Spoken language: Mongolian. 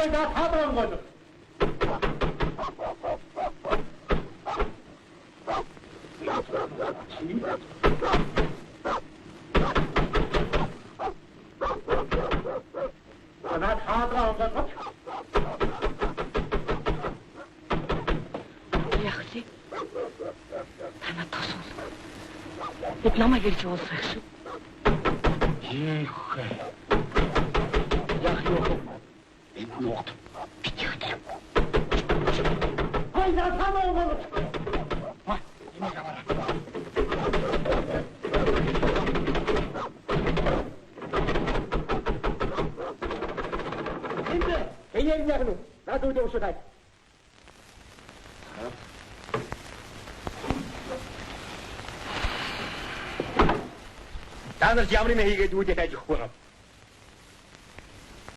hayda tabran koyduk. Ana tabran koyduk. Yaxshi. Tana to'sin. Deb nimaga olsa yaxshi? Тихо. Я хлопал. И нот. Тихо. Ай, на самого! Ой, не говори. Инде, я не могу. Надо уйти сюда. Танер жамрын хийгээд үүдээ байж өгөхгүй.